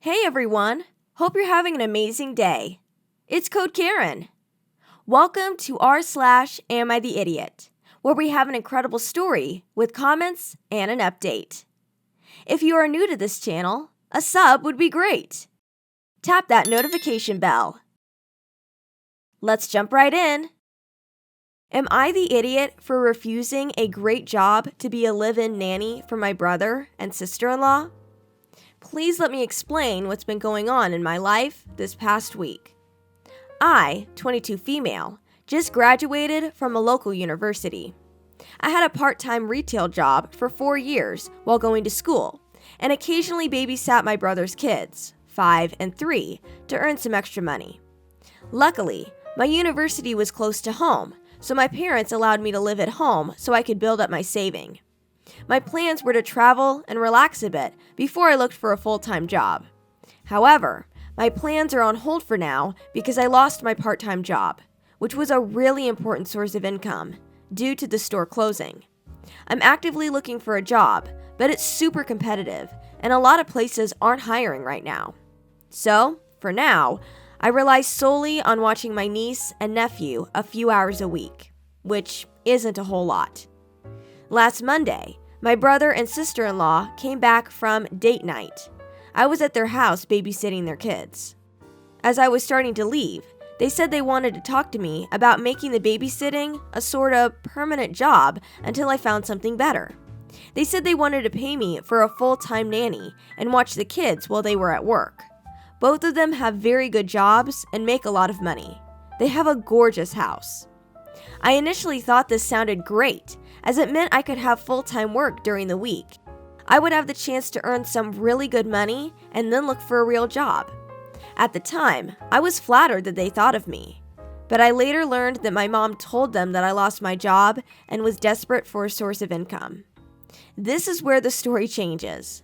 Hey everyone, hope you're having an amazing day. It's Code Karen. Welcome to r/Am I the Idiot, where we have an incredible story with comments and an update. If you are new to this channel, a sub would be great. Tap that notification bell. Let's jump right in. Am I the idiot for refusing a great job to be a live-in nanny for my brother and sister-in-law? Please let me explain what's been going on in my life this past week. I, 22 female, just graduated from a local university. I had a part-time retail job for 4 years while going to school and occasionally babysat my brother's kids, 5 and 3, to earn some extra money. Luckily, my university was close to home, so my parents allowed me to live at home so I could build up my saving. My plans were to travel and relax a bit before I looked for a full-time job. However, my plans are on hold for now because I lost my part-time job, which was a really important source of income, due to the store closing. I'm actively looking for a job, but it's super competitive, and a lot of places aren't hiring right now. So, for now, I rely solely on watching my niece and nephew a few hours a week, which isn't a whole lot. Last Monday, my brother and sister-in-law came back from date night. I was at their house babysitting their kids. As I was starting to leave, they said they wanted to talk to me about making the babysitting a sort of permanent job until I found something better. They said they wanted to pay me for a full-time nanny and watch the kids while they were at work. Both of them have very good jobs and make a lot of money. They have a gorgeous house. I initially thought this sounded great, as it meant I could have full-time work during the week. I would have the chance to earn some really good money and then look for a real job. At the time, I was flattered that they thought of me, but I later learned that my mom told them that I lost my job and was desperate for a source of income. This is where the story changes.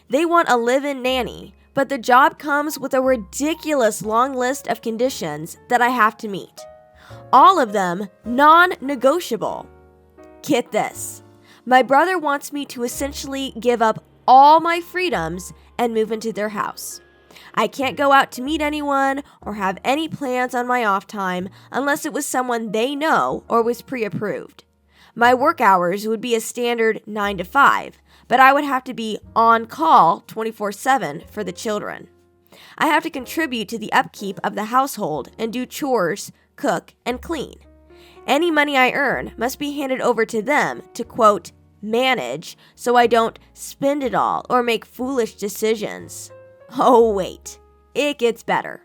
They want a live-in nanny, but the job comes with a ridiculous long list of conditions that I have to meet. All of them non-negotiable. Get this. My brother wants me to essentially give up all my freedoms and move into their house. I can't go out to meet anyone or have any plans on my off time unless it was someone they know or was pre-approved. My work hours would be a standard 9 to 5, but I would have to be on call 24/7 for the children. I have to contribute to the upkeep of the household and do chores, cook, and clean. Any money I earn must be handed over to them to, quote, manage so I don't spend it all or make foolish decisions. Oh, wait, it gets better.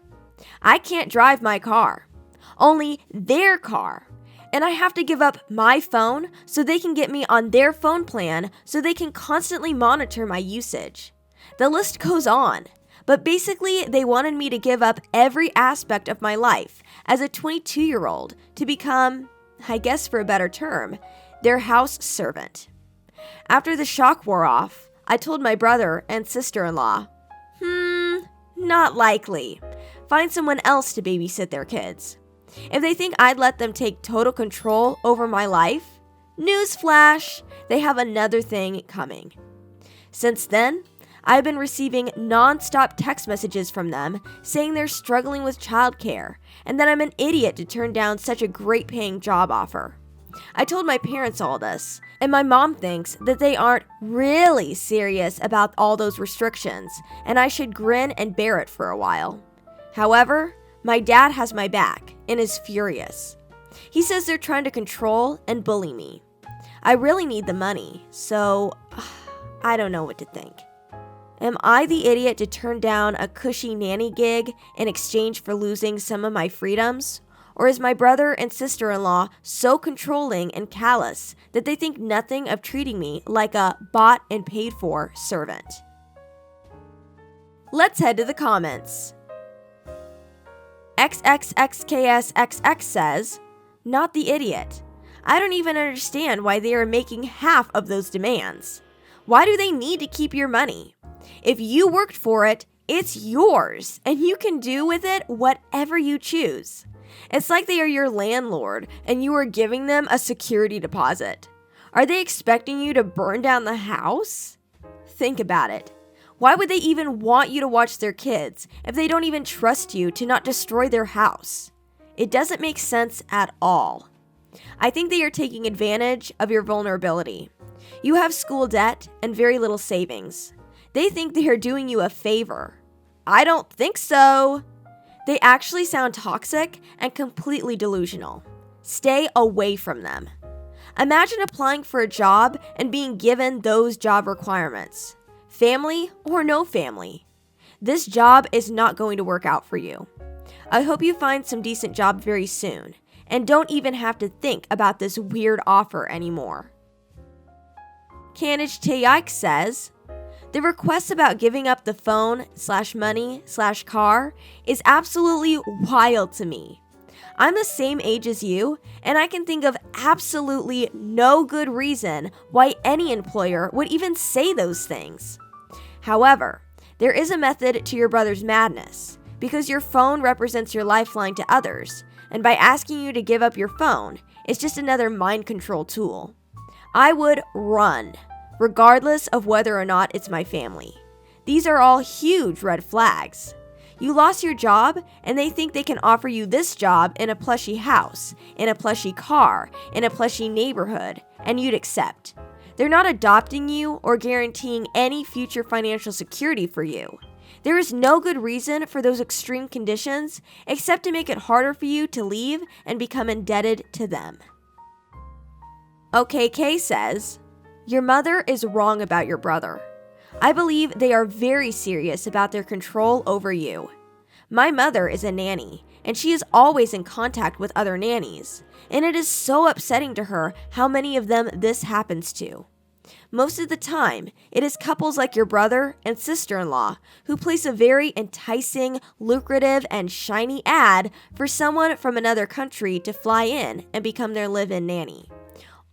I can't drive my car, only their car. And I have to give up my phone so they can get me on their phone plan so they can constantly monitor my usage. The list goes on, but basically they wanted me to give up every aspect of my life as a 22-year-old to become, I guess for a better term, their house servant. After the shock wore off, I told my brother and sister-in-law, not likely. Find someone else to babysit their kids. If they think I'd let them take total control over my life, newsflash, they have another thing coming. Since then, I've been receiving non-stop text messages from them saying they're struggling with childcare and that I'm an idiot to turn down such a great paying job offer. I told my parents all this, and my mom thinks that they aren't really serious about all those restrictions and I should grin and bear it for a while. However, my dad has my back and is furious. He says they're trying to control and bully me. I really need the money, so I don't know what to think. Am I the idiot to turn down a cushy nanny gig in exchange for losing some of my freedoms? Or is my brother and sister-in-law so controlling and callous that they think nothing of treating me like a bought and paid for servant? Let's head to the comments. XXXKSXX says, not the idiot. I don't even understand why they are making half of those demands. Why do they need to keep your money? If you worked for it, it's yours, and you can do with it whatever you choose. It's like they are your landlord, and you are giving them a security deposit. Are they expecting you to burn down the house? Think about it. Why would they even want you to watch their kids if they don't even trust you to not destroy their house? It doesn't make sense at all. I think they are taking advantage of your vulnerability. You have school debt and very little savings. They think they are doing you a favor. I don't think so. They actually sound toxic and completely delusional. Stay away from them. Imagine applying for a job and being given those job requirements. Family or no family. This job is not going to work out for you. I hope you find some decent job very soon and don't even have to think about this weird offer anymore. Kanich Tayike says, the request about giving up the phone/money/car is absolutely wild to me. I'm the same age as you, and I can think of absolutely no good reason why any employer would even say those things. However, there is a method to your brother's madness, because your phone represents your lifeline to others, and by asking you to give up your phone, it's just another mind control tool. I would run, regardless of whether or not it's my family. These are all huge red flags. You lost your job, and they think they can offer you this job in a plushy house, in a plushy car, in a plushy neighborhood, and you'd accept. They're not adopting you or guaranteeing any future financial security for you. There is no good reason for those extreme conditions except to make it harder for you to leave and become indebted to them. OKK says, your mother is wrong about your brother. I believe they are very serious about their control over you. My mother is a nanny, and she is always in contact with other nannies, and it is so upsetting to her how many of them this happens to. Most of the time, it is couples like your brother and sister-in-law who place a very enticing, lucrative, and shiny ad for someone from another country to fly in and become their live-in nanny.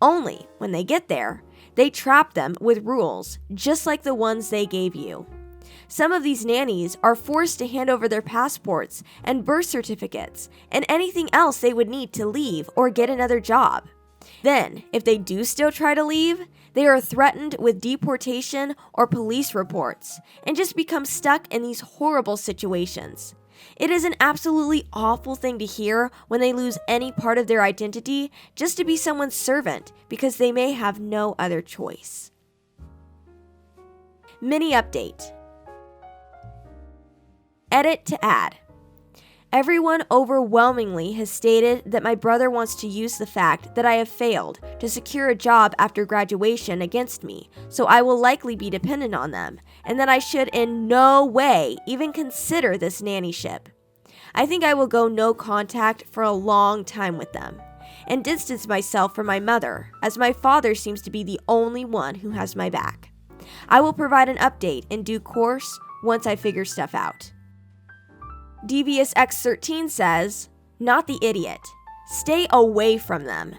Only when they get there, they trap them with rules just like the ones they gave you. Some of these nannies are forced to hand over their passports and birth certificates and anything else they would need to leave or get another job. Then, if they do still try to leave, they are threatened with deportation or police reports and just become stuck in these horrible situations. It is an absolutely awful thing to hear when they lose any part of their identity just to be someone's servant because they may have no other choice. Mini update. Edit to add. Everyone overwhelmingly has stated that my brother wants to use the fact that I have failed to secure a job after graduation against me, so I will likely be dependent on them, and that I should in no way even consider this nannyship. I think I will go no contact for a long time with them, and distance myself from my mother, as my father seems to be the only one who has my back. I will provide an update in due course once I figure stuff out. Devious X13 says, not the idiot. Stay away from them.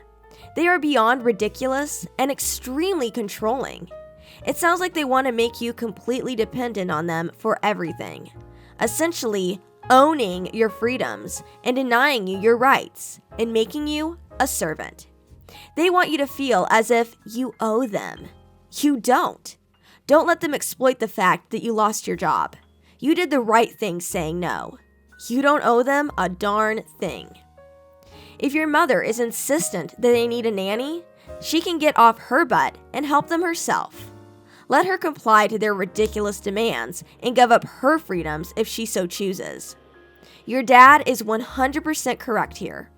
They are beyond ridiculous and extremely controlling. It sounds like they want to make you completely dependent on them for everything. Essentially, owning your freedoms and denying you your rights and making you a servant. They want you to feel as if you owe them. You don't. Don't let them exploit the fact that you lost your job. You did the right thing saying no. You don't owe them a darn thing. If your mother is insistent that they need a nanny, she can get off her butt and help them herself. Let her comply to their ridiculous demands and give up her freedoms if she so chooses. Your dad is 100% correct here.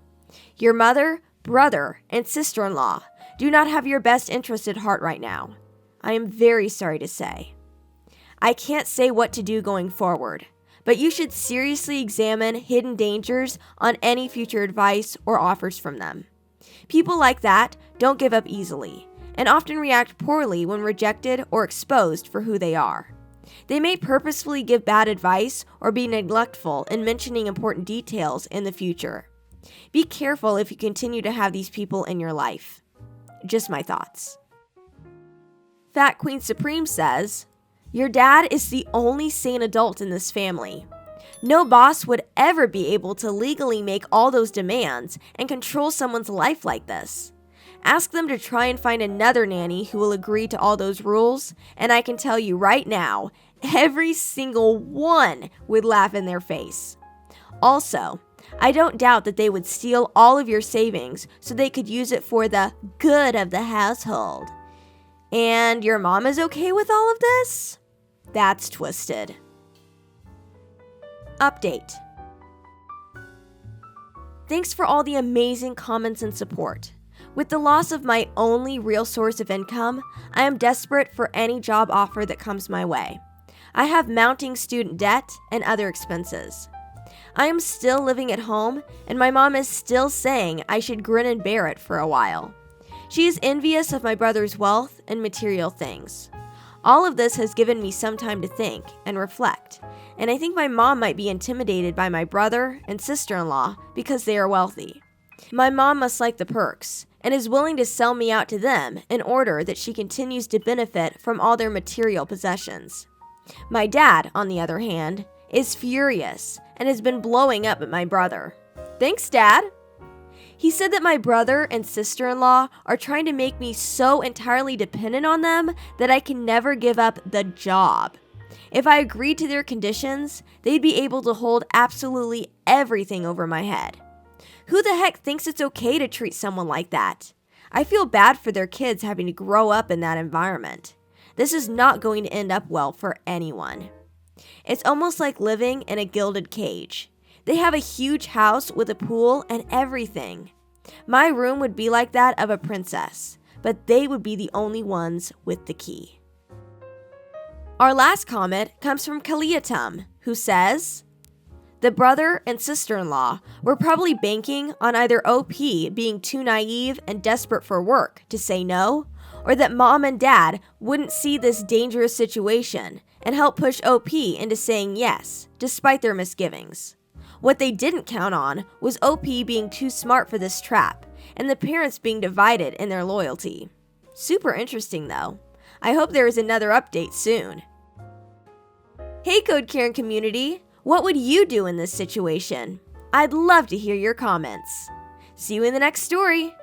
Your mother, brother, and sister-in-law do not have your best interest at heart right now. I am very sorry to say. I can't say what to do going forward, but you should seriously examine hidden dangers on any future advice or offers from them. People like that don't give up easily, and often react poorly when rejected or exposed for who they are. They may purposefully give bad advice or be neglectful in mentioning important details in the future. Be careful if you continue to have these people in your life. Just my thoughts. Fat Queen Supreme says, your dad is the only sane adult in this family. No boss would ever be able to legally make all those demands and control someone's life like this. Ask them to try and find another nanny who will agree to all those rules, and I can tell you right now, every single one would laugh in their face. Also, I don't doubt that they would steal all of your savings so they could use it for the good of the household. And your mom is okay with all of this? That's twisted. Update. Thanks for all the amazing comments and support. With the loss of my only real source of income, I am desperate for any job offer that comes my way. I have mounting student debt and other expenses. I am still living at home, and my mom is still saying I should grin and bear it for a while. She is envious of my brother's wealth and material things. All of this has given me some time to think and reflect, and I think my mom might be intimidated by my brother and sister-in-law because they are wealthy. My mom must like the perks and is willing to sell me out to them in order that she continues to benefit from all their material possessions. My dad, on the other hand, is furious and has been blowing up at my brother. Thanks, Dad. He said that my brother and sister-in-law are trying to make me so entirely dependent on them that I can never give up the job. If I agreed to their conditions, they'd be able to hold absolutely everything over my head. Who the heck thinks it's okay to treat someone like that? I feel bad for their kids having to grow up in that environment. This is not going to end up well for anyone. It's almost like living in a gilded cage. They have a huge house with a pool and everything. My room would be like that of a princess, but they would be the only ones with the key. Our last comment comes from Kaliatum, who says, the brother and sister-in-law were probably banking on either OP being too naive and desperate for work to say no, or that mom and dad wouldn't see this dangerous situation and help push OP into saying yes, despite their misgivings. What they didn't count on was OP being too smart for this trap, and the parents being divided in their loyalty. Super interesting though. I hope there is another update soon. Hey Code Karen community, what would you do in this situation? I'd love to hear your comments. See you in the next story.